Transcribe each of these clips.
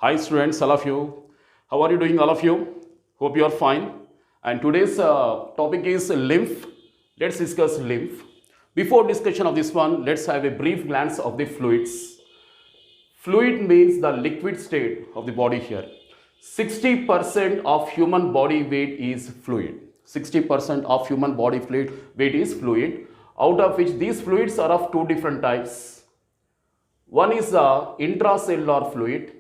Hi students, all of you. How are you doing, all of you? Hope you are fine. And today's topic is lymph. Let's discuss lymph. Before discussion of this one, let's have a brief glance of the fluids. Fluid means the liquid state of the body here. 60% of human body weight is fluid. 60% of human body fluid weight is fluid, out of which these fluids are of two different types. One is the intracellular fluid,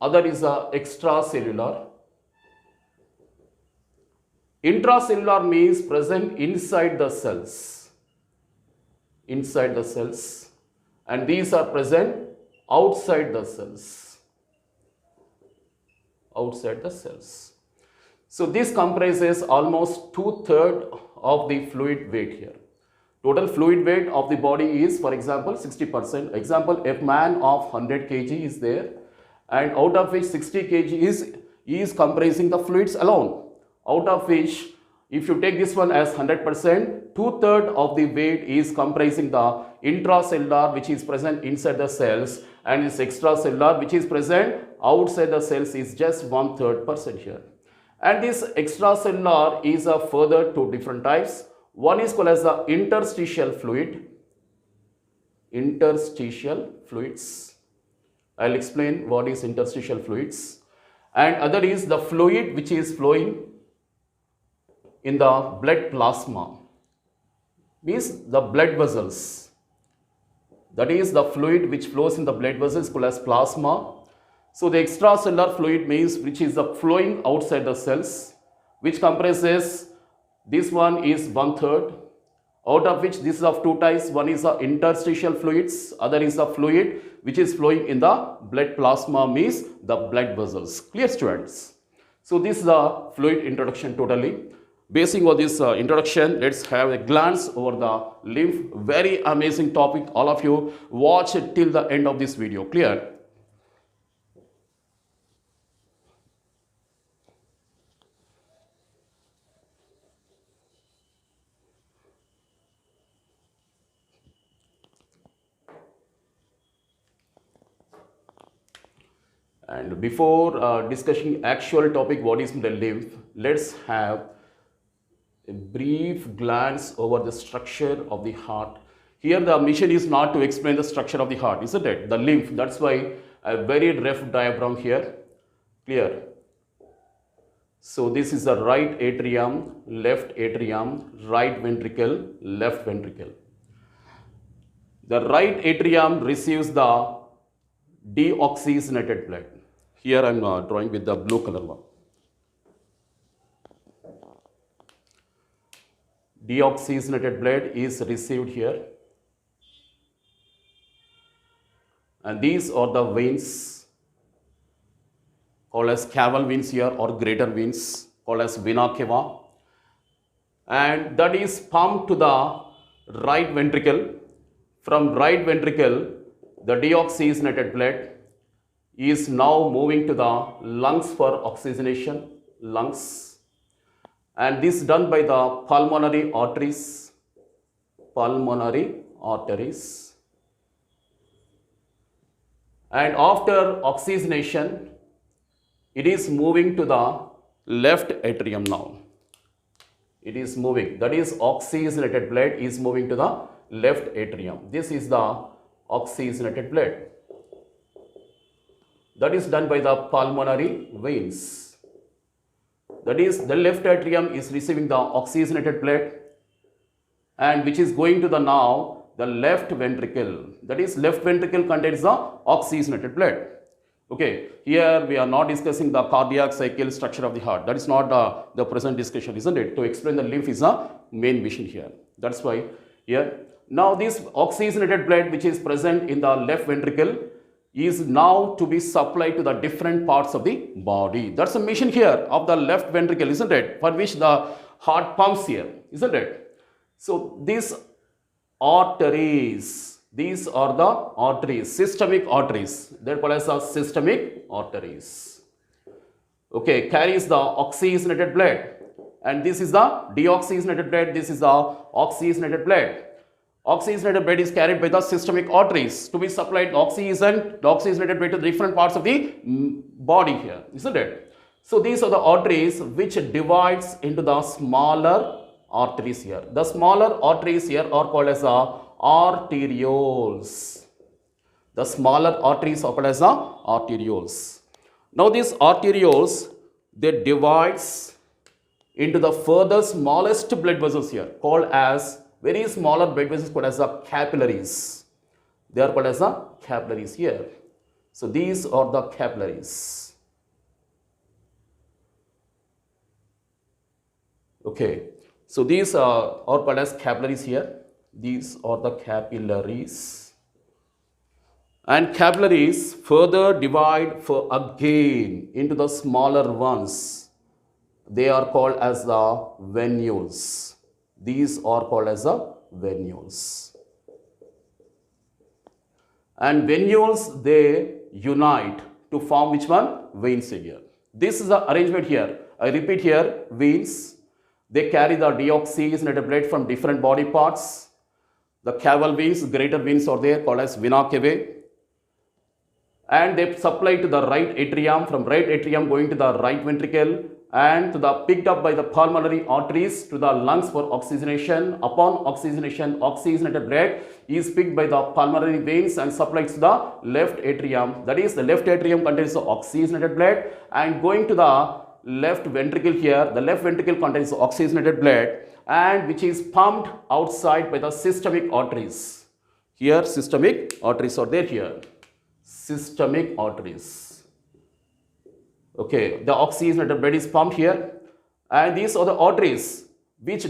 other is the extracellular. Intracellular means present inside the cells, and these are present outside the cells, So this comprises almost 2/3 of the fluid weight here. Total fluid weight of the body is, for example, 60%. Example, a man of 100 kg is there, and out of which 60 kg is comprising the fluids alone. Out of which, if you take this one as 100%, 2/3 of the weight is comprising the intracellular, which is present inside the cells, and this extracellular, which is present outside the cells, is just 1/3% here. And this extracellular is a further two different types. One is called as the interstitial fluids. I'll explain what is interstitial fluids. And other is the fluid which is flowing in the blood plasma, means the blood vessels. That is the fluid which flows in the blood vessels called as plasma. So the extracellular fluid means which is the flowing outside the cells, which comprises, this one is 1/3, out of which this is of two types. One is the interstitial fluids, other is the fluid which is flowing in the blood plasma, means the blood vessels. Clear, students? So this is the fluid introduction totally. Basing on this introduction, let's have a glance over the lymph. Very amazing topic. All of you watch it till the end of this video. Clear? And before discussing actual topic, what is the lymph, let's have a brief glance over the structure of the heart. Here the mission is not to explain the structure of the heart, isn't it? The lymph, that's why a very rough diagram here. Clear? So this is the right atrium, left atrium, right ventricle, left ventricle. The right atrium receives the deoxygenated blood. Here I am drawing with the blue color one. Deoxygenated blood is received here, and these are the veins called as caval veins here, or greater veins called as vena cava, and that is pumped to the right ventricle. From right ventricle, the deoxygenated blood is now moving to the lungs for oxygenation, and this is done by the pulmonary arteries. And after oxygenation, it is moving to the left atrium now. It is moving, that is oxygenated blood is moving to the left atrium. This is the oxygenated blood. That is done by the pulmonary veins. That is, the left atrium is receiving the oxygenated blood, and which is going to the now the left ventricle. That is, left ventricle contains the oxygenated blood. Okay, here we are not discussing the cardiac cycle structure of the heart. That is not the present discussion, isn't it? To explain the lymph is the main mission here. That's why here. Now this oxygenated blood which is present in the left ventricle is now to be supplied to the different parts of the body. That's the mission here of the left ventricle, isn't it? For which the heart pumps here, isn't it? So these arteries, these are the arteries, systemic arteries. They're called as the systemic arteries. Okay, carries the oxygenated blood, and this is the deoxygenated blood, this is the oxygenated blood. Oxygenated blood is carried by the systemic arteries to be supplied the oxygenated blood to different parts of the body here, isn't it? So these are the arteries which divides into the smaller arteries here. The smaller arteries here are called as the arterioles. The smaller arteries are called as the arterioles. Now these arterioles, they divides into the further smallest blood vessels here, called as very smaller blood vessels called as the capillaries. They are called as the capillaries here. So these are the capillaries. Okay. So these are called as capillaries here. These are the capillaries. And capillaries further divide again into the smaller ones. They are called as the venules. These are called as the venules. And venules, they unite to form which one? Veins here. This is the arrangement here. I repeat here, veins. They carry the deoxygenated blood from different body parts. The caval veins, greater veins are there called as vena cavae. And they supply to the right atrium, from right atrium going to the right ventricle, and to the picked up by the pulmonary arteries to the lungs for oxygenation. Upon oxygenation, oxygenated blood is picked by the pulmonary veins and supplied to the left atrium. That is, the left atrium contains the oxygenated blood, and going to the left ventricle here, the left ventricle contains oxygenated blood, and which is pumped outside by the systemic arteries. Here systemic arteries are there here. Systemic arteries. Okay, the oxygenated blood is pumped here, and these are the arteries which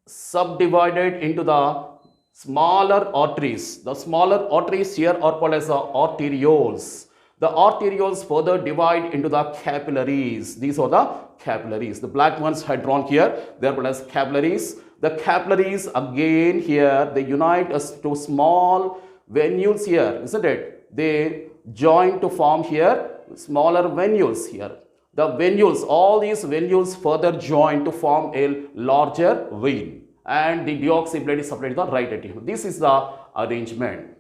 subdivided into the smaller arteries. The smaller arteries here are called as the arterioles. The arterioles further divide into the capillaries. These are the capillaries. The black ones I drawn here, they are called as capillaries. The capillaries again here, they unite us to small venules here, isn't it? They join to form here smaller venules here. The venules, all these venules further join to form a larger vein, and the deoxy blood is supplied to the right atrium. This is the arrangement.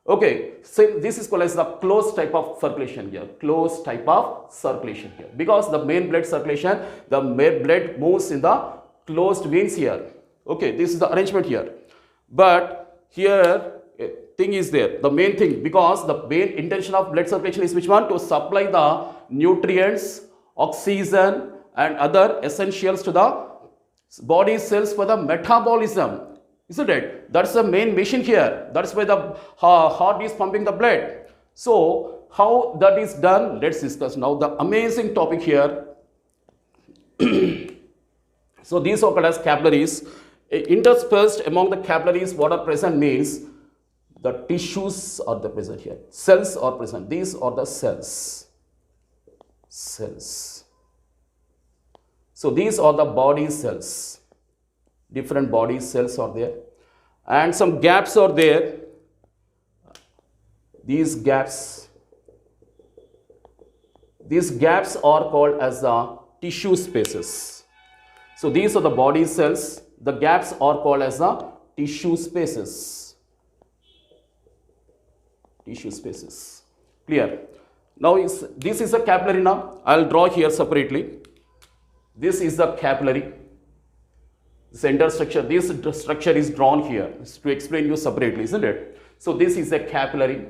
Okay, so this is called as the closed type of circulation here. Closed type of circulation here. Because the main blood circulation, the main blood moves in the closed veins here. Okay, this is the arrangement here. But here, thing is there, the main thing, because the main intention of blood circulation is which one? To supply the nutrients, oxygen and other essentials to the body cells for the metabolism, isn't it? That's the main mission here. That's why the heart is pumping the blood. So how that is done, let's discuss now the amazing topic here. So these are called as capillaries. Interspersed among the capillaries, what are present means the tissues are the present here. Cells are present. These are the cells. Cells. So these are the body cells. Different body cells are there. And some gaps are there. These gaps are called as the tissue spaces. So these are the body cells. The gaps are called as the tissue spaces. Tissue spaces. Clear? Now this is a capillary now. I will draw here separately. This is the capillary. Center structure. This structure is drawn here to explain you separately, isn't it? So this is a capillary.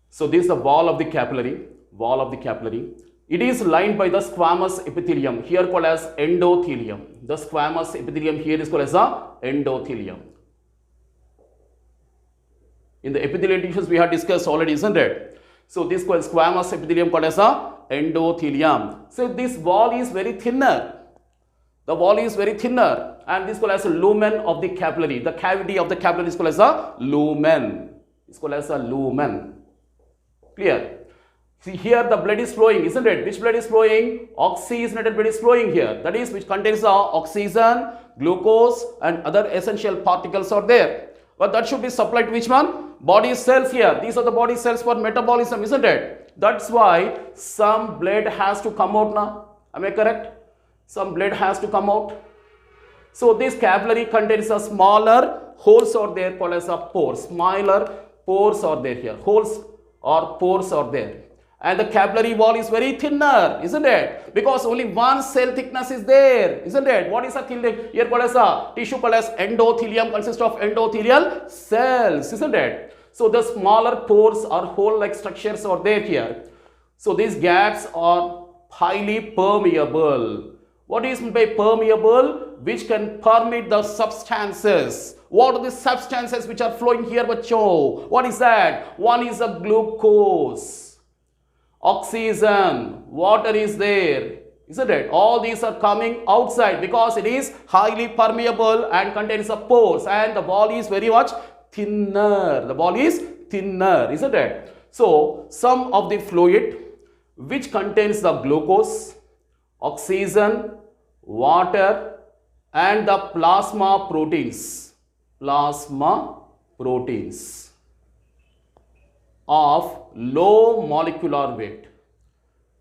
So this is the wall of the capillary. Wall of the capillary. It is lined by the squamous epithelium, here called as endothelium. The squamous epithelium here is called as the endothelium. In the epithelial tissues we have discussed already, isn't it? So this squamous epithelium called as the endothelium. So this wall is very thinner. The wall is very thinner, and this is called as a lumen of the capillary. The cavity of the capillary is called as a lumen. It's called as a lumen. Clear? See, here the blood is flowing, isn't it? Which blood is flowing? Oxygenated blood is flowing here. That is, which contains the oxygen, glucose and other essential particles are there. But that should be supplied to which one? Body cells here. These are the body cells for metabolism, isn't it? That's why some blood has to come out now. Am I correct? Some blood has to come out. So this capillary contains a smaller holes are there called as a pores. Smaller pores are there here. Holes or pores are there. And the capillary wall is very thinner, isn't it? Because only one cell thickness is there, isn't it? What is a here called as a tissue called as endothelium, consists of endothelial cells, isn't it? So the smaller pores or hole-like structures are there here. So these gaps are highly permeable. What is meant by permeable? Which can permeate the substances. What are the substances which are flowing here, bacho? What is that? One is a glucose, oxygen, water is there, isn't it? All these are coming outside because it is highly permeable and contains a pores, and the wall is very much thinner. The wall is thinner, isn't it? So some of the fluid which contains the glucose, oxygen, water and the plasma proteins of low molecular weight.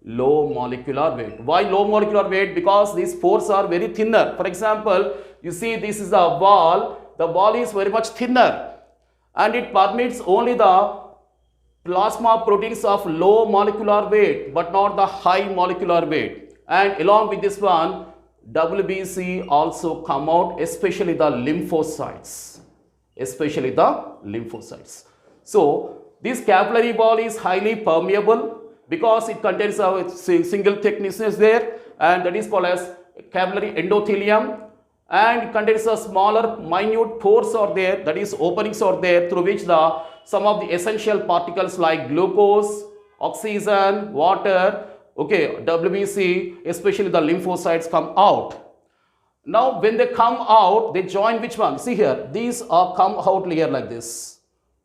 Low molecular weight. Why low molecular weight? Because these pores are very thinner. For example, you see this is the wall. The wall is very much thinner and it permits only the plasma proteins of low molecular weight but not the high molecular weight. And along with this one, WBC also come out, especially the lymphocytes. So this capillary wall is highly permeable because it contains a single thickness is there, and that is called as capillary endothelium, and it contains a smaller minute pores are there, that is openings are there through which some of the essential particles like glucose, oxygen, water, WBC, especially the lymphocytes come out. Now when they come out, they join which one? See here, these are come out here like this.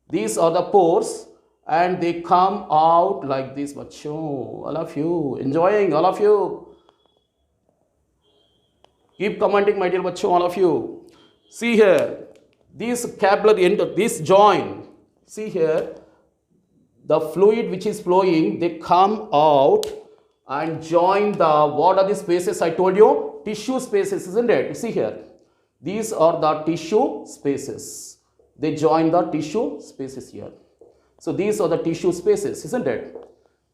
These are the pores and they come out like this. Bacho, all of you, enjoying, all of you. Keep commenting, my dear bacho, all of you. See here, these capillary end, this join. See here, the fluid which is flowing, they come out and join what are the spaces I told you? Tissue spaces, isn't it? See here, these are the tissue spaces. They join the tissue spaces here. So these are the tissue spaces, isn't it?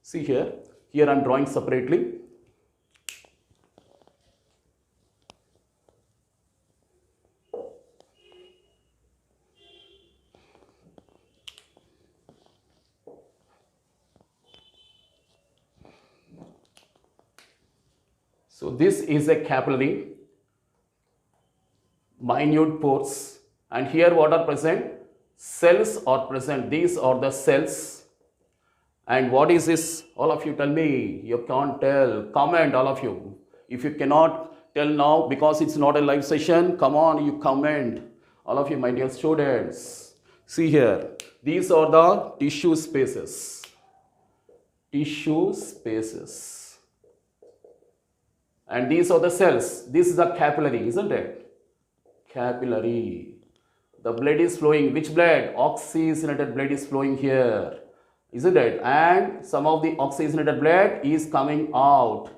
See here, here I am drawing separately. So this is a capillary, minute pores, and here what are present? Cells are present. These are the cells. And what is this? All of you tell me. You can't tell. Comment, all of you. If you cannot tell now because it's not a live session, come on, you comment. All of you, my dear students. See here. These are the tissue spaces. Tissue spaces. And these are the cells. This is a capillary, isn't it? Capillary. The blood is flowing. Which blood? Oxygenated blood is flowing here, isn't it? And some of the oxygenated blood is coming out,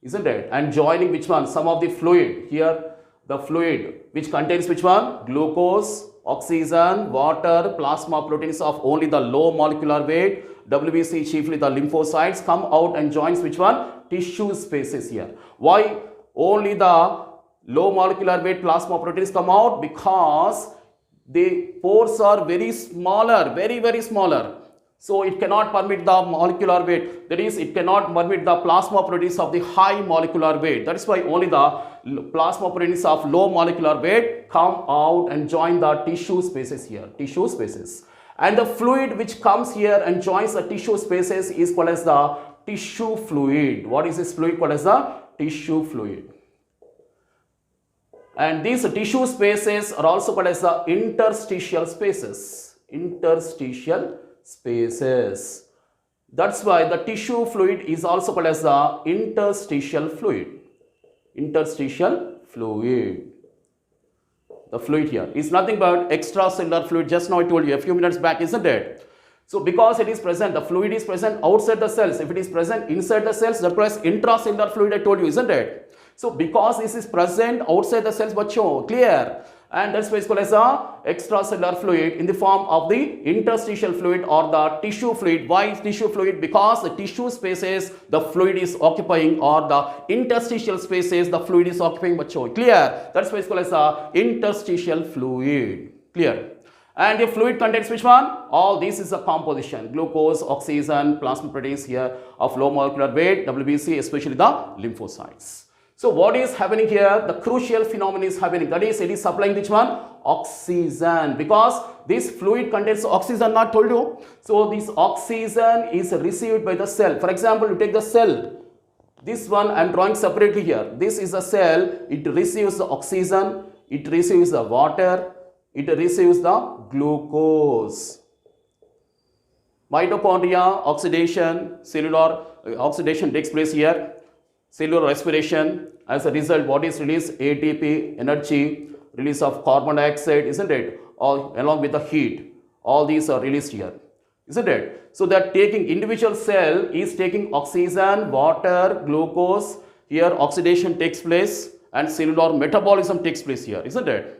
isn't it? And joining which one? Some of the fluid. Here, the fluid which contains which one? Glucose, oxygen, water, plasma proteins of only the low molecular weight. WBC, chiefly the lymphocytes, come out and joins which one? Tissue spaces here. Why only the low molecular weight plasma proteins come out? Because the pores are very smaller, very smaller. So it cannot permit the molecular weight. That is, it cannot permit the plasma proteins of the high molecular weight. That is why only the plasma proteins of low molecular weight come out and join the tissue spaces here. Tissue spaces. And the fluid which comes here and joins the tissue spaces is called as the tissue fluid. What is this fluid called as the tissue fluid? And these tissue spaces are also called as the interstitial spaces. Interstitial spaces. That's why the tissue fluid is also called as the interstitial fluid. Interstitial fluid. The fluid here is nothing but extracellular fluid. Just now I told you a few minutes back, isn't it? So because it is present, the fluid is present outside the cells. If it is present inside the cells, that requires intracellular fluid, I told you, isn't it? So because this is present outside the cells, bacho, clear? And that's why it's called as a extracellular fluid in the form of the interstitial fluid or the tissue fluid. Why tissue fluid? Because the tissue spaces the fluid is occupying, or the interstitial spaces the fluid is occupying, bacho, clear? That's why it's called as a interstitial fluid, clear? And the fluid contains which one? All this is a composition: glucose, oxygen, plasma proteins here of low molecular weight, WBC, especially the lymphocytes. So what is happening here? The crucial phenomenon is happening. That is, it is supplying which one? Oxygen. Because this fluid contains oxygen, not told you. So this oxygen is received by the cell. For example, you take the cell. This one I am drawing separately here. This is a cell. It receives the oxygen. It receives the water. It receives the glucose. Mitochondria, oxidation, cellular oxidation takes place here. Cellular respiration. As a result, what is released? ATP, energy, release of carbon dioxide, isn't it? All along with the heat. All these are released here, isn't it? So that taking individual cell is taking oxygen, water, glucose. Here oxidation takes place and cellular metabolism takes place here, isn't it?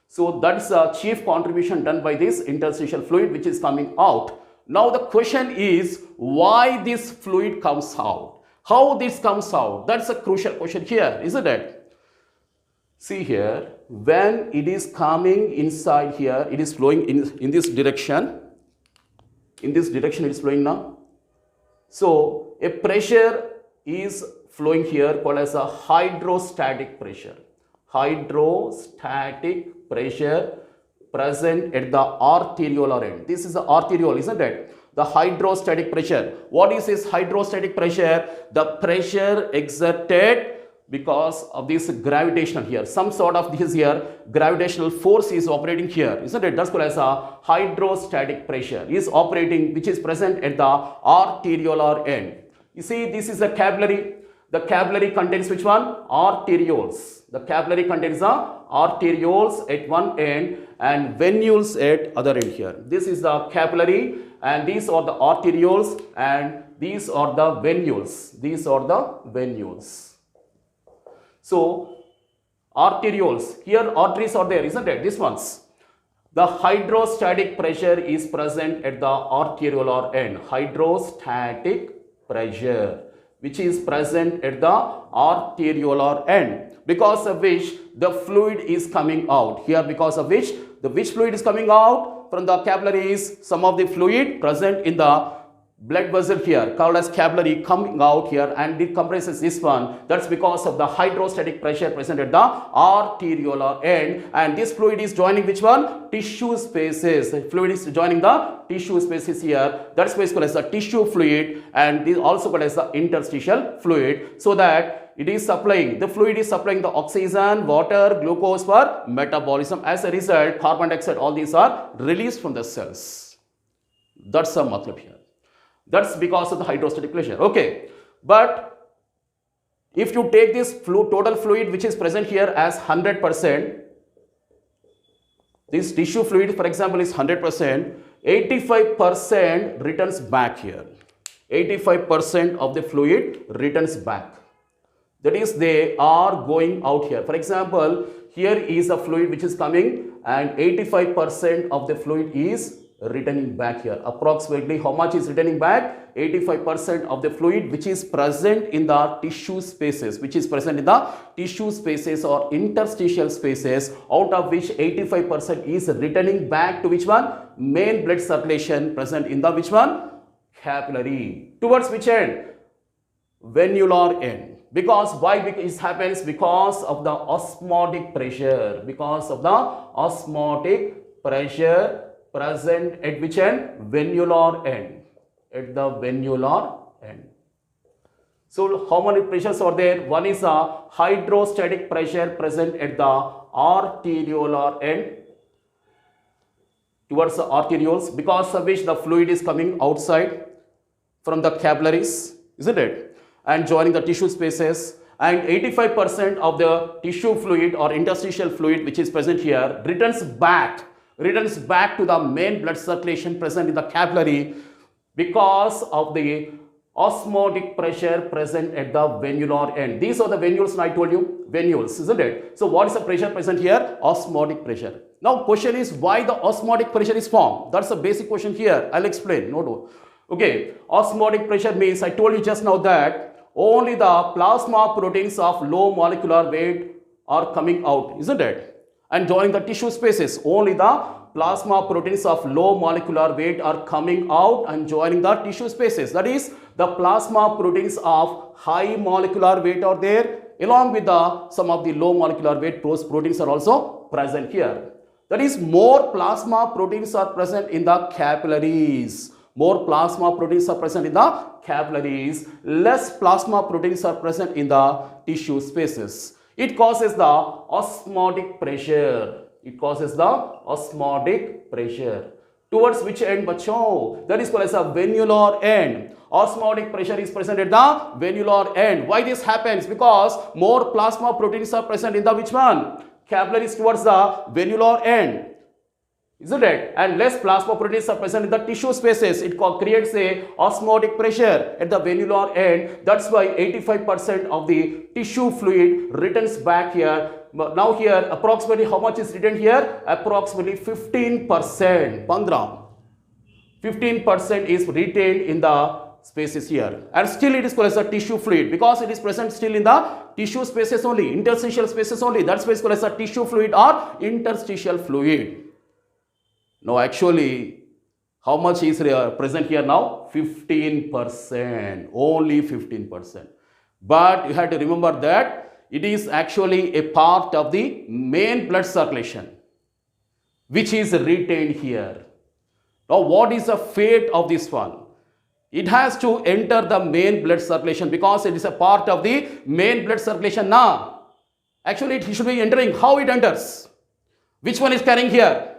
So that's a chief contribution done by this interstitial fluid which is coming out. Now the question is, why this fluid comes out? How this comes out? That's a crucial question here, isn't it? See here, when it is coming inside here, it is flowing in this direction. In this direction it is flowing now. So a pressure is flowing here called as a hydrostatic pressure. Hydrostatic pressure present at the arteriolar end. This is the arteriole, isn't it? The hydrostatic pressure. What is this hydrostatic pressure? The pressure exerted because of this gravitational here. Some sort of this here gravitational force is operating here, isn't it? That's called as a hydrostatic pressure is operating, which is present at the arteriolar end. You see, this is a capillary. The capillary contains which one? Arterioles. The capillary contains the arterioles at one end and venules at other end here. This is the capillary and these are the arterioles and these are the venules. These are the venules. So arterioles, here arteries are there, isn't it? These ones. The hydrostatic pressure is present at the arteriolar end. Hydrostatic pressure, which is present at the arteriolar end, because of which the fluid is coming out here, because of which fluid is coming out from the capillaries. Some of the fluid present in the blood vessel here called as capillary coming out here and it compresses this one. That's because of the hydrostatic pressure present at the arteriolar end, and this fluid is joining which one? Tissue spaces. The fluid is joining the tissue spaces here. That's why it's called as the tissue fluid, and this also called as the interstitial fluid, so that it is supplying, the fluid is supplying the oxygen, water, glucose for metabolism. As a result, carbon dioxide, all these are released from the cells. That's the matlab here. That's because of the hydrostatic pressure. Okay, but if you take this total fluid which is present here as 100%, this tissue fluid, for example, is 100%, 85% returns back here. 85% of the fluid returns back. That is, they are going out here. For example, here is a fluid which is coming and 85% of the fluid is returning back here. Approximately how much is returning back? 85% of the fluid which is present in the tissue spaces, or interstitial spaces, out of which 85% is returning back to which one? Main blood circulation present in the which one? Capillary. Towards which end? Venular end. Because why it happens? Because of the osmotic pressure. Because of the osmotic pressure present at which end? Venular end. At the venular end. So how many pressures are there? One is a hydrostatic pressure present at the arteriolar end, towards the arterioles, because of which the fluid is coming outside from the capillaries, isn't it? And joining the tissue spaces, and 85% of the tissue fluid or interstitial fluid which is present here returns back returns back to the main blood circulation present in the capillary because of the osmotic pressure present at the venular end. These are the venules, I told you, venules, isn't it? So what is the pressure present here? Osmotic pressure. Now question is why the osmotic pressure is formed. That's a basic question here. I'll explain. No. Okay, osmotic pressure means, I told you just now that only the plasma proteins of low molecular weight are coming out, isn't it? And joining the tissue spaces, only the plasma proteins of low molecular weight are coming out and joining the tissue spaces. That is, the plasma proteins of high molecular weight are there, along with some of the low molecular weight proteins are also present here. That is, more plasma proteins are present in the capillaries. More plasma proteins are present in the capillaries. Less plasma proteins are present in the tissue spaces. It causes the osmotic pressure. It causes the osmotic pressure. Towards which end, bacho? That is called as a venular end. Osmotic pressure is present at the venular end. Why this happens? Because more plasma proteins are present in the which one? Capillaries towards the venular end, isn't it? And less plasma proteins are present in the tissue spaces. It creates a osmotic pressure at the venular end. That's why 85% of the tissue fluid returns back here. But now here, approximately how much is written here? Approximately 15%. 15% is retained in the spaces here. And still it is called as a tissue fluid because it is present still in the tissue spaces only, interstitial spaces only. That's why it's called as a tissue fluid or interstitial fluid. Now actually, how much is present here now? 15%. Only 15%. But you have to remember that it is actually a part of the main blood circulation which is retained here. Now what is the fate of this one? It has to enter the main blood circulation because it is a part of the main blood circulation now. Actually it should be entering. How it enters? Which one is carrying here?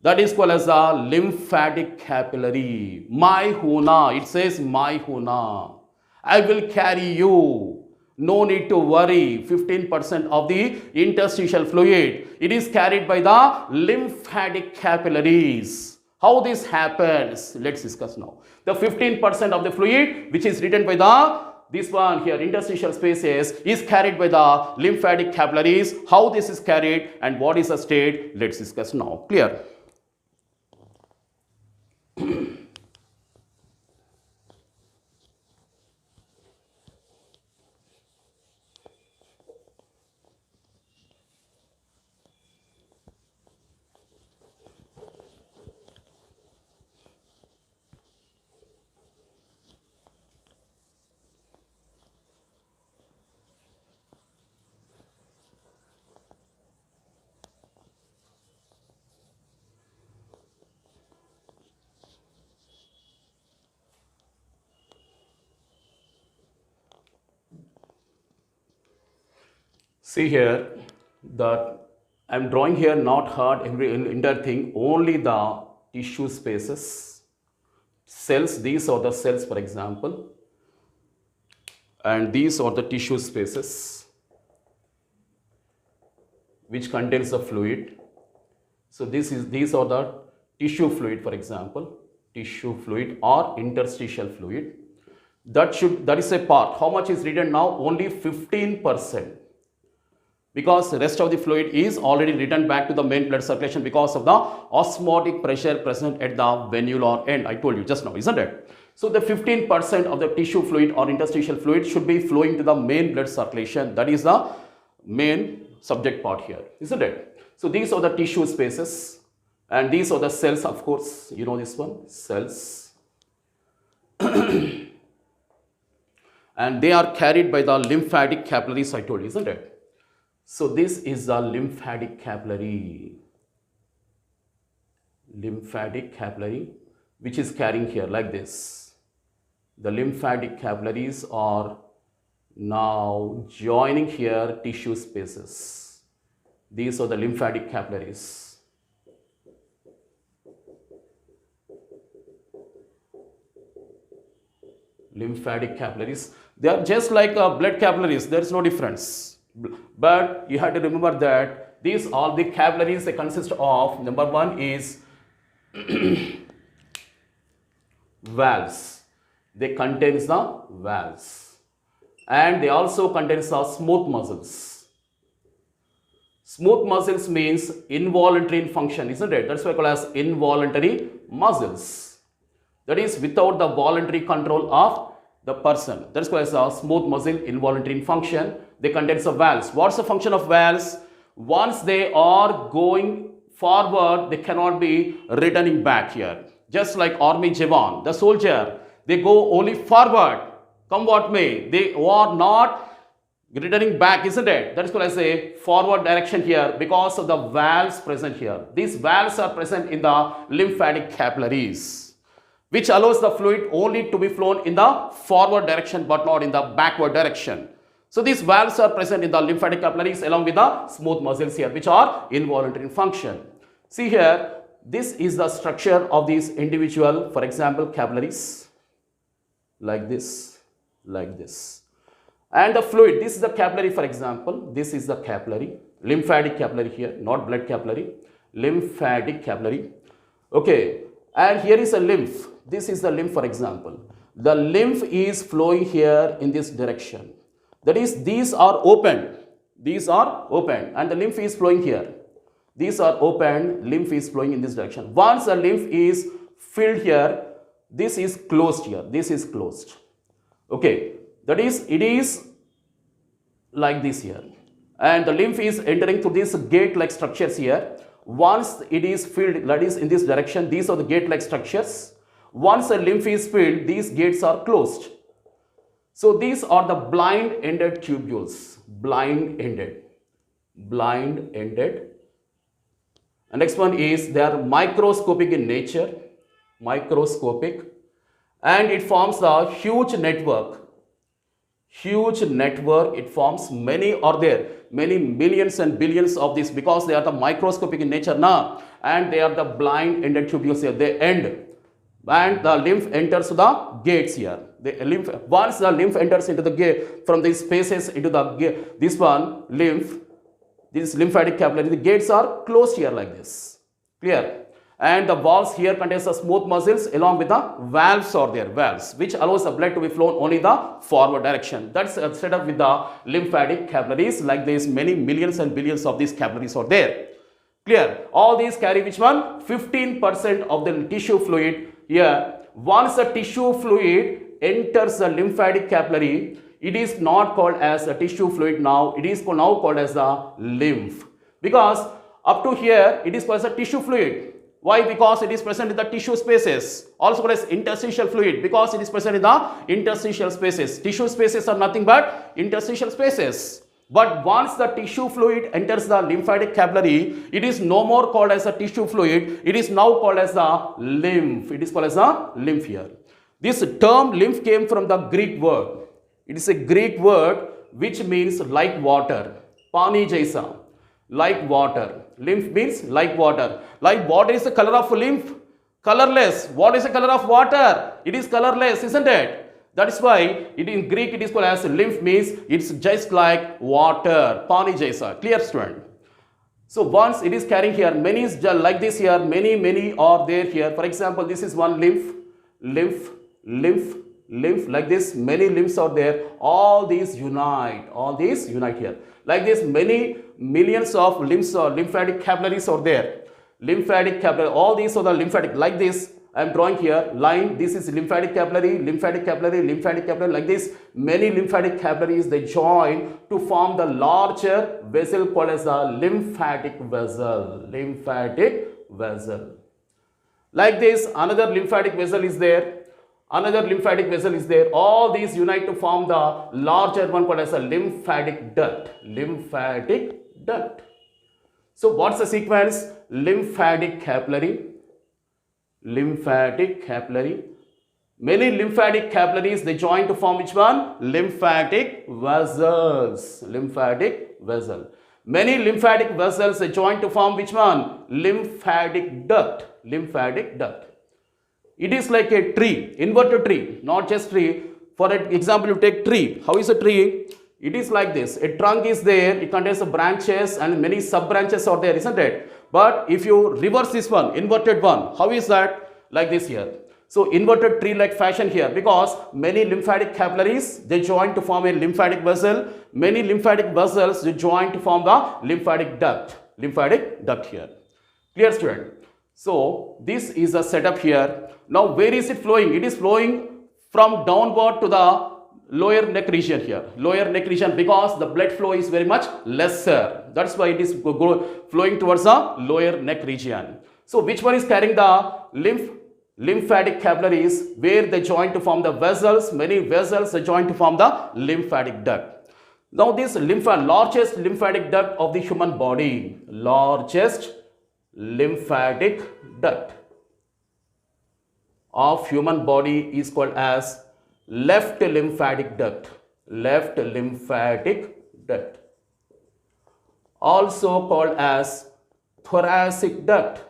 That is called as a lymphatic capillary. My huna. It says my huna. I will carry you. No need to worry. 15% of the interstitial fluid. It is carried by the lymphatic capillaries. How this happens? Let's discuss now. The 15% of the fluid which is written by this one here, interstitial spaces, is carried by the lymphatic capillaries. How this is carried and what is the state? Let's discuss now. Clear? See here that I am drawing here not hard every entire thing, only the tissue spaces, cells. These are the cells, for example, and these are the tissue spaces which contains the fluid. So these are the tissue fluid, for example, tissue fluid or interstitial fluid. That is a part. How much is written now? Only 15%. Because the rest of the fluid is already returned back to the main blood circulation because of the osmotic pressure present at the venular end. I told you just now, isn't it? So the 15% of the tissue fluid or interstitial fluid should be flowing to the main blood circulation. That is the main subject part here, isn't it? So these are the tissue spaces and these are the cells, of course. You know this one, cells. And they are carried by the lymphatic capillaries, I told you, isn't it? So this is the lymphatic capillary, which is carrying here like this. The lymphatic capillaries are now joining here tissue spaces. These are the lymphatic capillaries. Lymphatic capillaries, they are just like blood capillaries. There is no difference. But you have to remember that these all the capillaries, they consist of, number one is valves. They contains the valves, and they also contains the smooth muscles. Smooth muscles means involuntary in function, isn't it? That's why called as involuntary muscles. That is without the voluntary control of the person. That's called as a smooth muscle, involuntary in function. They contains the valves. What's the function of valves? Once they are going forward, they cannot be returning back here. Just like army jawan, the soldier, they go only forward, come what may. They are not returning back, isn't it? That is called as a forward direction here because of the valves present here. These valves are present in the lymphatic capillaries, which allows the fluid only to be flown in the forward direction but not in the backward direction. So these valves are present in the lymphatic capillaries along with the smooth muscles here, which are involuntary in function. See here, this is the structure of these individual, for example, capillaries, like this, like this. And the fluid, this is the capillary, for example, this is the capillary, lymphatic capillary here, not blood capillary, lymphatic capillary. Okay, and here is a lymph. This is the lymph, for example. The lymph is flowing here in this direction. That is, these are open. These are open, and the lymph is flowing here. These are open, lymph is flowing in this direction. Once the lymph is filled here, this is closed here. This is closed. Okay, that is, it is like this here. And the lymph is entering through these gate-like structures here. Once it is filled, that is in this direction, these are the gate-like structures. Once the lymph is filled, these gates are closed. So these are the blind-ended tubules. Blind-ended. Blind-ended. And next one is, they are microscopic in nature. Microscopic. And it forms a huge network. Huge network. It forms many are there. Many millions and billions of these, because they are the microscopic in nature now. And they are the blind-ended tubules here. They end. And the lymph enters the gates here. Once the lymph enters into the gate, from these spaces into the gate, this one, lymph, this lymphatic capillary, the gates are closed here like this. Clear? And the valves here contains the smooth muscles along with the valves are there, valves, which allows the blood to be flown only the forward direction. That's set up with the lymphatic capillaries, like this, many millions and billions of these capillaries are there. Clear? All these carry which one? 15% of the tissue fluid here. Once the tissue fluid enters the lymphatic capillary, it is not called as a tissue fluid now, it is now called as the lymph. Because up to here, it is called as a tissue fluid. Why? Because it is present in the tissue spaces. Also called as interstitial fluid, because it is present in the interstitial spaces. Tissue spaces are nothing but interstitial spaces. But once the tissue fluid enters the lymphatic capillary, it is no more called as a tissue fluid, it is now called as the lymph. It is called as a lymph here. This term lymph came from the Greek word. It is a Greek word which means like water. Pani jaisa, like water. Lymph means like water. Like water is the color of lymph? Colorless. What is the color of water? It is colorless, isn't it? That is why it in Greek it is called as lymph, means it's just like water. Pani jaisa. Clear, student? So once it is carrying here, many is like this here, many are there here. For example, this is one lymph, like this, many lymphs are there. All these unite here. Like this, many millions of lymphs or lymphatic capillaries are there. Lymphatic capillary, all these are the lymphatic, like this. I am drawing here line. This is lymphatic capillary, like this. Many lymphatic capillaries, they join to form the larger vessel called as the lymphatic vessel. Like this, another lymphatic vessel is there. All these unite to form the larger one called as a lymphatic duct. So what's the sequence? Lymphatic capillary. Many lymphatic capillaries, they join to form which one? Lymphatic vessels. Many lymphatic vessels, they join to form which one? Lymphatic duct. It is like a tree, inverted tree, not just tree. For example, you take tree. How is a tree? It is like this. A trunk is there, it contains the branches and many sub branches are there, isn't it? But if you reverse this one, inverted one, how is that? Like this here. So inverted tree-like fashion here, because many lymphatic capillaries, they join to form a lymphatic vessel. Many lymphatic vessels, they join to form the lymphatic duct. Lymphatic duct here. Clear, student? So this is a setup here. Now where is it flowing? It is flowing from downward to the lower neck region here. Lower neck region, because the blood flow is very much lesser. That's why it is flowing towards the lower neck region. So which one is carrying the lymphatic capillaries, where they join to form the vessels? Many vessels they join to form the lymphatic duct. Now this largest lymphatic duct of the human body, largest lymphatic duct of human body is called as left lymphatic duct. Left lymphatic duct, also called as thoracic duct,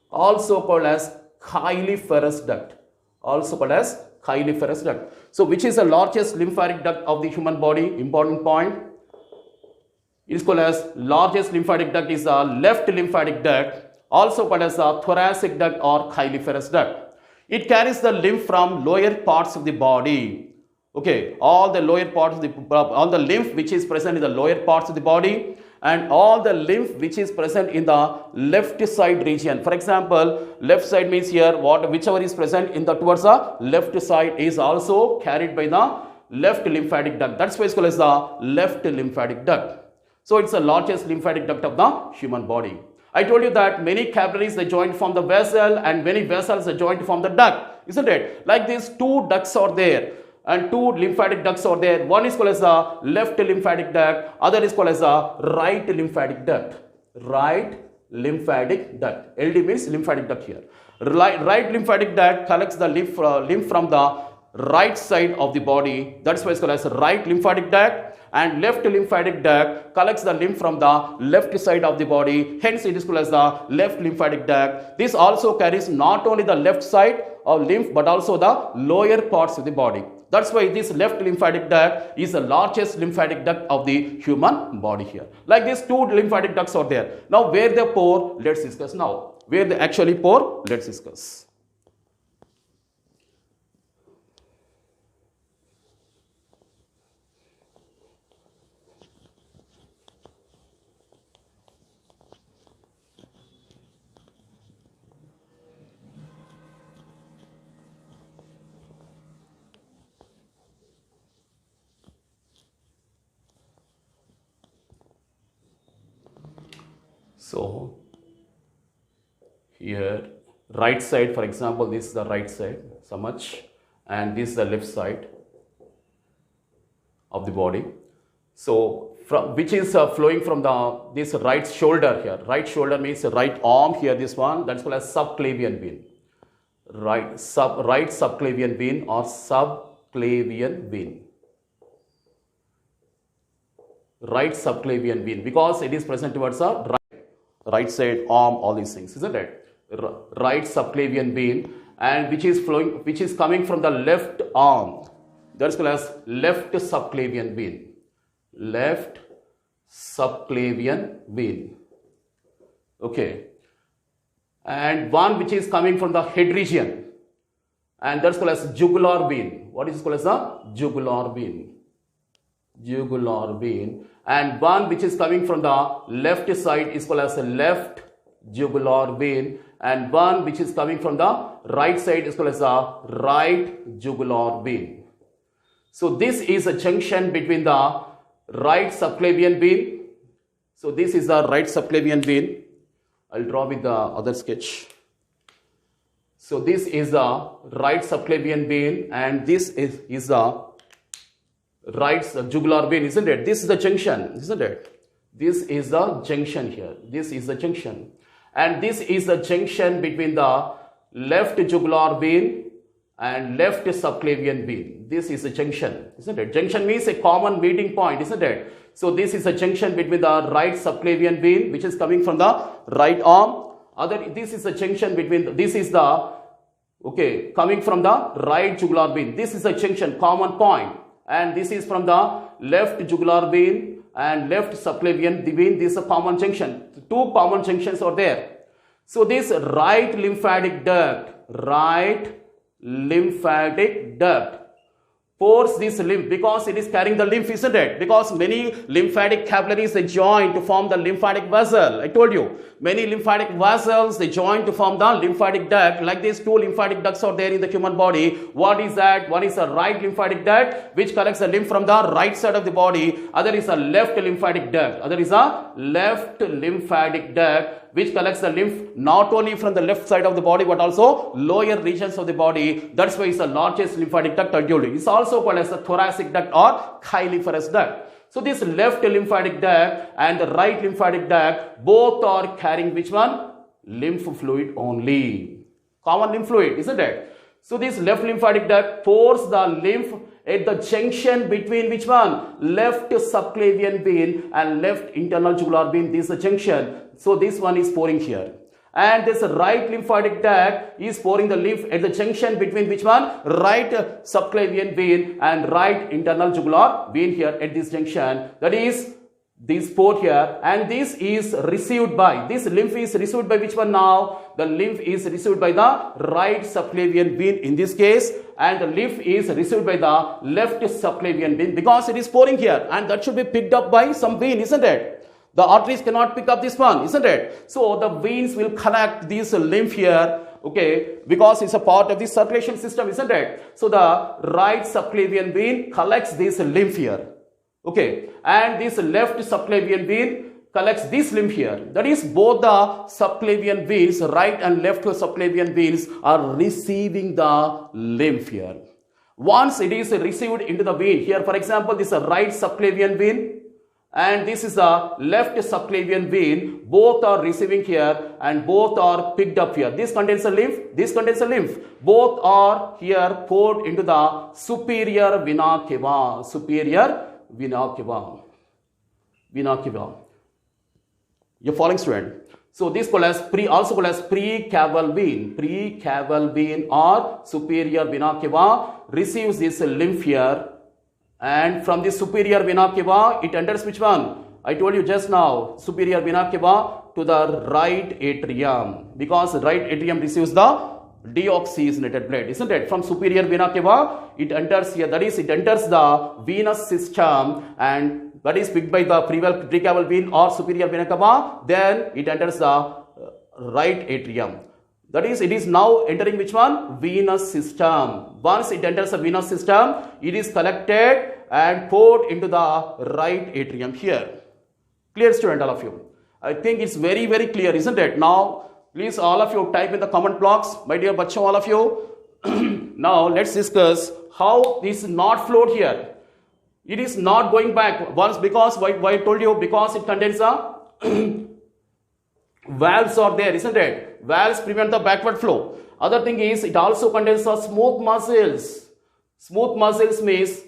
also called as chyliferous duct, also called as chyliferous duct. So which is the largest lymphatic duct of the human body? Important point. It is called as largest lymphatic duct is the left lymphatic duct, also called as the thoracic duct or chyliferous duct. It carries the lymph from lower parts of the body. Okay, all the lower parts of all the lymph which is present in the lower parts of the body, and all the lymph which is present in the left side region. For example, left side means here whichever is present in the towards the left side is also carried by the left lymphatic duct. That's why it's called as the left lymphatic duct. So it's the largest lymphatic duct of the human body. I told you that many capillaries they join to form the vessel, and many vessels they join to form the duct, isn't it? Like these two ducts are there, and two lymphatic ducts are there. One is called as the left lymphatic duct, other is called as the right lymphatic duct. Right lymphatic duct. LD means lymphatic duct here. Right lymphatic duct collects the lymph from the right side of the body. That's why it's called as right lymphatic duct. And left lymphatic duct collects the lymph from the left side of the body. Hence it is called as the left lymphatic duct. This also carries not only the left side of lymph but also the lower parts of the body. That's why this left lymphatic duct is the largest lymphatic duct of the human body here. Like these two lymphatic ducts are there. Now where they pour, let's discuss now. Where they actually pour, let's discuss. So here right side, for example, this is the right side, so much, and this is the left side of the body. So from which is flowing from this right shoulder here. Right shoulder means right arm here, this one, that's called as subclavian vein. Right subclavian vein or subclavian vein. Right subclavian vein, because it is present towards the right side arm, all these things, isn't it? Right subclavian vein, and which is flowing, which is coming from the left arm. That's called as left subclavian vein. Left subclavian vein. Okay. And one which is coming from the head region, and that's called as jugular vein. What is called as the jugular vein? Jugular vein. And one which is coming from the left side is called as a left jugular vein, and one which is coming from the right side is called as a right jugular vein. So this is a junction between the right subclavian vein. So this is the right subclavian vein. I'll draw with the other sketch. So this is the right subclavian vein, and this is the right jugular vein, isn't it? This is the junction, isn't it? This is the junction here. This is the junction. And this is the junction between the left jugular vein and left subclavian vein. This is the junction, isn't it? Junction means a common meeting point, isn't it? So this is a junction between the right subclavian vein, which is coming from the right arm. This is a junction between, this is the, okay, coming from the right jugular vein. This is a junction, common point. and this is from the left jugular vein and left subclavian vein. This is a common junction. Two common junctions are there. So this right lymphatic duct pours this lymph because it is carrying the lymph, isn't it? Because many lymphatic capillaries they join to form the lymphatic vessel. I told you many lymphatic vessels they join to form the lymphatic duct. Like these two lymphatic ducts are there in the human body. What is that? One is a right lymphatic duct which collects the lymph from the right side of the body. Other is a left lymphatic duct. Which collects the lymph not only from the left side of the body but also lower regions of the body. That's why it's the largest lymphatic duct. I told you. It's also called as the thoracic duct or chyliferous duct. So this left lymphatic duct and the right lymphatic duct both are carrying which one? Lymph fluid only. Common lymph fluid, isn't it? So this left lymphatic duct pours the lymph at the junction between which one? Left subclavian vein and left internal jugular vein. This is the junction. So this one is pouring here. And this right lymphatic duct is pouring the lymph at the junction between which one? Right subclavian vein and right internal jugular vein here at this junction. That is this port here, and this is received by, this lymph is received by which one now? The lymph is received by the right subclavian vein in this case, and the lymph is received by the left subclavian vein because it is pouring here, and that should be picked up by some vein, isn't it? The arteries cannot pick up this one, isn't it? So the veins will collect this lymph here, okay, because it's a part of the circulation system, isn't it? So the right subclavian vein collects this lymph here. Okay, and this left subclavian vein collects this lymph here. That is, both the subclavian veins, right and left subclavian veins, are receiving the lymph here. Once it is received into the vein, here for example, this is a right subclavian vein and this is the left subclavian vein. Both are receiving here and both are picked up here. This contains a lymph, this contains a lymph. Both are here poured into the superior vena cava. Vena cava. You're following, student? So this also called as precaval vein or superior vena cava receives this lymph here, and from the superior vena cava it enters which one? I told you just now, superior vena cava to the right atrium, because right atrium receives the deoxygenated blood, isn't it? From superior vena cava it enters here, that is, it enters the venous system, and that is picked by the precaval vein or superior vena cava. Then it enters the right atrium. That is, it is now entering which one? Venous system. Once it enters the venous system, it is collected and poured into the right atrium here. Clear, student, all of you? I think it's very, very clear, isn't it? Now please all of you type in the comment blocks, my dear bachcho, all of you. Now let's discuss how this is not flowed here. It is not going back once, because why I told you, because it contains a valves are there, isn't it? Valves prevent the backward flow. Other thing is, it also contains a smooth muscles. Smooth muscles means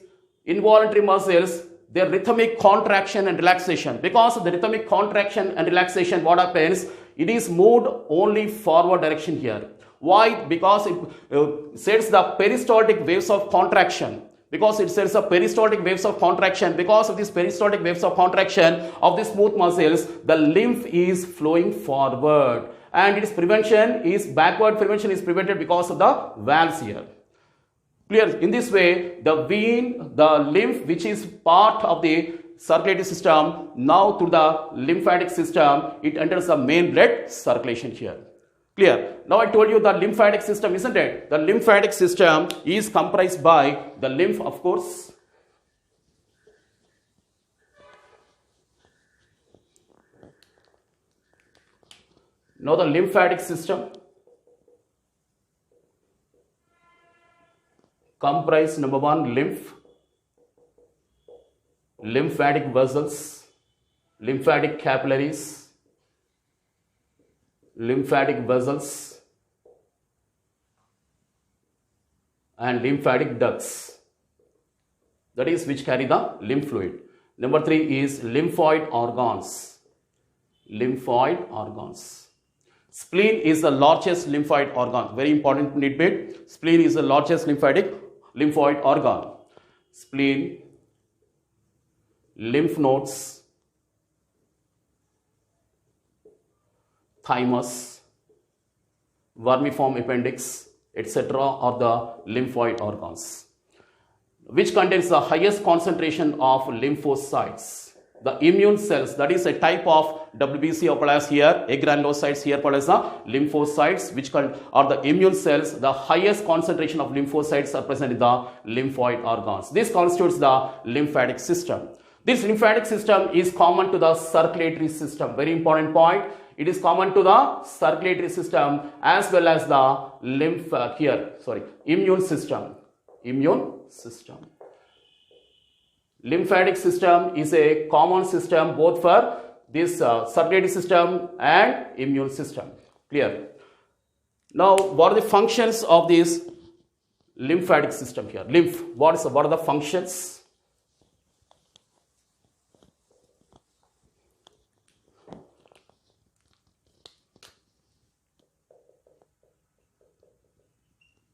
involuntary muscles, their rhythmic contraction and relaxation. Because of the rhythmic contraction and relaxation, what happens? It is moved only forward direction here. Why? Because it sets the peristaltic waves of contraction. Because it sets the peristaltic waves of contraction. Because of these peristaltic waves of contraction of the smooth muscles, the lymph is flowing forward, and its prevention is backward prevention is prevented because of the valves here. Clear? In this way, the vein, the lymph, which is part of the circulatory system, now through the lymphatic system, it enters the main blood circulation here. Clear? Now I told you the lymphatic system, isn't it? The lymphatic system is comprised by the lymph, of course. Now the lymphatic system comprise number one, lymph, lymphatic vessels, lymphatic capillaries, lymphatic vessels, and lymphatic ducts, that is, which carry the lymph fluid. Number three is lymphoid organs. Lymphoid organs. Spleen is the largest lymphoid organ. Very important tidbit. Spleen is the largest lymphoid organ. spleen, lymph nodes, thymus, vermiform appendix, etc. are the lymphoid organs, which contains the highest concentration of lymphocytes. The immune cells, that is a type of WBC or as here, agranulocytes here called as the lymphocytes, which are the immune cells. The highest concentration of lymphocytes are present in the lymphoid organs. This constitutes the lymphatic system. This lymphatic system is common to the circulatory system. Very important point. It is common to the circulatory system as well as the immune system. Immune system. Lymphatic system is a common system both for this circulatory system and immune system. Clear? Now, what are the functions of this lymphatic system here? Lymph. What are the functions?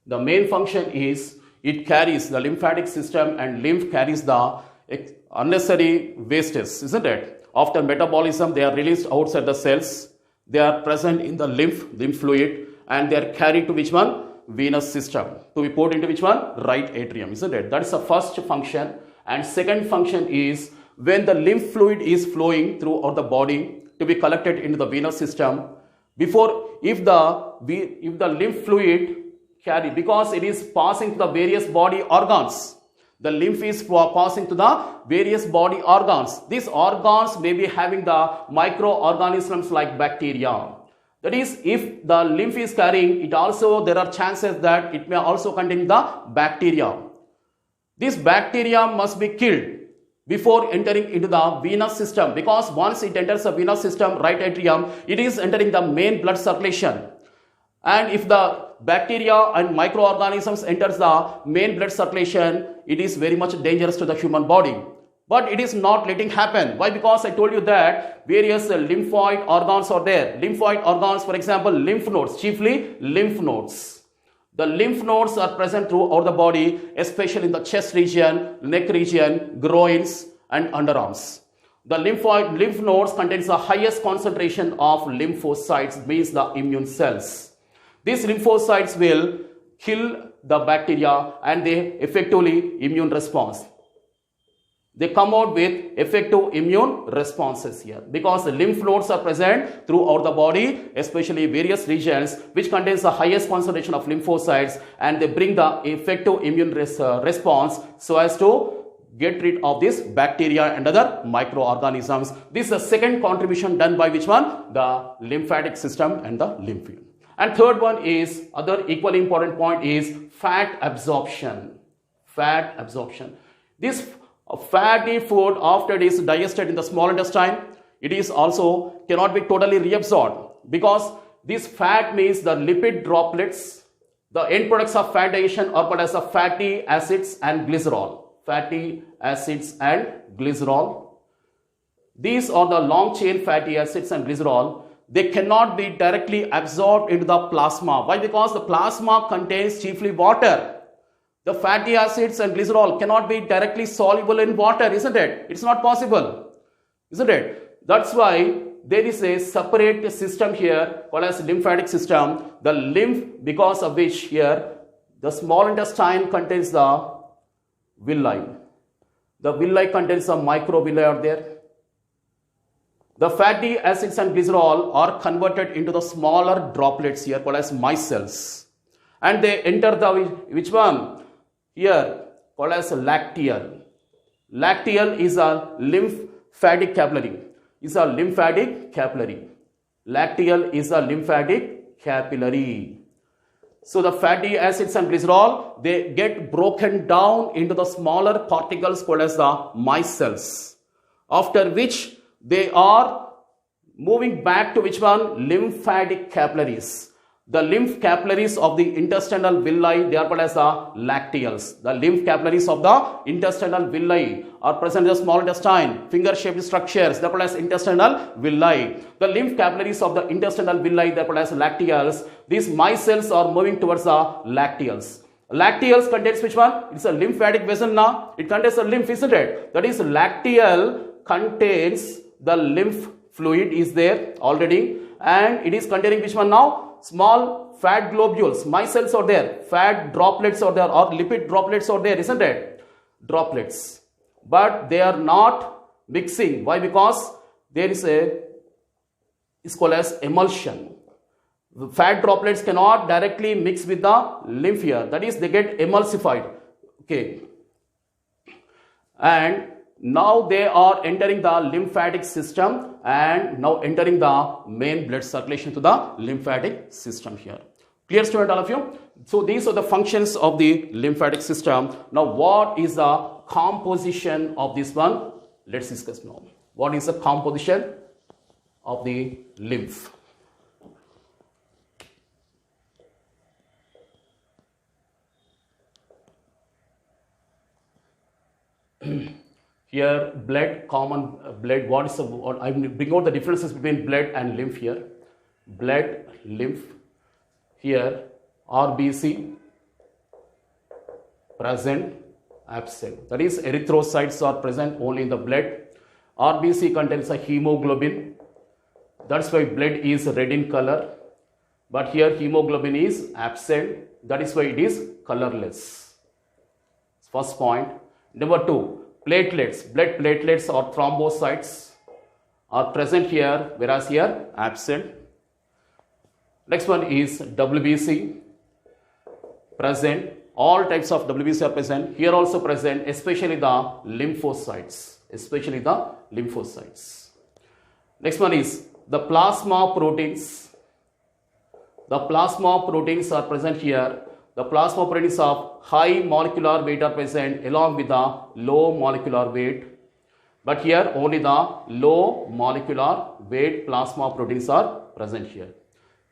The main function is it carries the lymphatic system, and lymph carries the unnecessary wastes, isn't it? After metabolism, they are released outside the cells. They are present in the lymph fluid, and they are carried to which one? Venous system. To be put into which one? Right atrium, isn't it? That is the first function. And second function is when the lymph fluid is flowing throughout the body to be collected into the venous system. If the lymph fluid carry, because it is passing to the various body organs. The lymph is passing to the various body organs. These organs may be having the microorganisms like bacteria. That is, if the lymph is carrying, there are chances that it may also contain the bacteria. This bacteria must be killed before entering into the venous system, because once it enters the venous system, right atrium, it is entering the main blood circulation. And if the bacteria and microorganisms enters the main blood circulation, it is very much dangerous to the human body. But it is not letting happen. Why? Because I told you that various lymphoid organs are there. Lymphoid organs, for example, lymph nodes, chiefly lymph nodes. The lymph nodes are present throughout the body, especially in the chest region, neck region, groins, and underarms. The lymph nodes contains the highest concentration of lymphocytes, means the immune cells. These lymphocytes will kill the bacteria and they effectively immune response. They come out with effective immune responses here, because the lymph nodes are present throughout the body, especially various regions which contains the highest concentration of lymphocytes, and they bring the effective immune response so as to get rid of this bacteria and other microorganisms. This is the second contribution done by which one? The lymphatic system and the lymph. And third one is, other equally important point is fat absorption. Fat absorption. This fatty food, after it is digested in the small intestine, it is also cannot be totally reabsorbed, because this fat means the lipid droplets. The end products of fat digestion are called as the fatty acids and glycerol. Fatty acids and glycerol. These are the long chain fatty acids and glycerol. They cannot be directly absorbed into the plasma. Why? Because the plasma contains chiefly water. The fatty acids and glycerol cannot be directly soluble in water, isn't it? It's not possible, isn't it? That's why there is a separate system here called as lymphatic system. The lymph, because of which here the small intestine contains the villi. The villi contains some microvilli out there. The fatty acids and glycerol are converted into the smaller droplets here called as micelles. And they enter the, which one? Here called as lacteal. Lacteal is a lymphatic capillary. Lacteal is a lymphatic capillary. So the fatty acids and glycerol, they get broken down into the smaller particles called as the micelles. After which they are moving back to which one? Lymphatic capillaries. The lymph capillaries of the intestinal villi, they are called as the lacteals. The lymph capillaries of the intestinal villi are present in the small intestine, finger-shaped structures, they are called as intestinal villi. The lymph capillaries of the intestinal villi, they are called as lacteals. These micelles are moving towards the lacteals. Lacteals contains which one? It's a lymphatic vessel now. It contains a lymph, isn't it? That is, lacteal contains the lymph fluid is there already, and it is containing which one now? Small fat globules, micelles are there, fat droplets are there, or lipid droplets are there, isn't it? Droplets. But they are not mixing. Why? Because there is it's called as emulsion. The fat droplets cannot directly mix with the lymph here. That is, they get emulsified. Okay. And now they are entering the lymphatic system and now entering the main blood circulation to the lymphatic system here. Clear, student, all of you? So these are the functions of the lymphatic system. Now what is the composition of this one? Let's discuss now. What is the composition of the lymph? Here, blood, common blood. What is the? I will bring out the differences between blood and lymph here. Blood, lymph. Here, RBC present, absent. That is, erythrocytes are present only in the blood. RBC contains a hemoglobin. That's why blood is red in color. But here, hemoglobin is absent. That is why it is colorless. First point. Number two, platelets. Blood platelets or thrombocytes are present here, whereas here absent. Next one is WBC, present. All types of WBC are present. Here also present, especially the lymphocytes. Especially the lymphocytes. Next one is the plasma proteins. The plasma proteins are present here. The plasma proteins of high molecular weight are present along with the low molecular weight. But here only the low molecular weight plasma proteins are present here.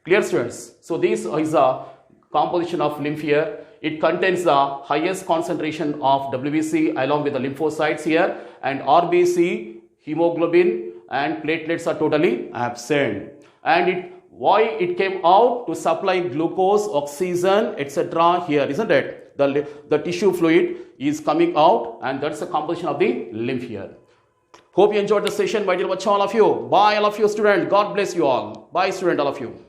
Clear, students? So this is a composition of lymph here. It contains the highest concentration of WBC along with the lymphocytes here, and RBC, hemoglobin and platelets are totally absent. And why it came out? To supply glucose, oxygen, etc. here, isn't it? The tissue fluid is coming out, and that's the composition of the lymph here. Hope you enjoyed the session, my dear all of you. Bye, all of you, students. God bless you all. Bye, student, all of you.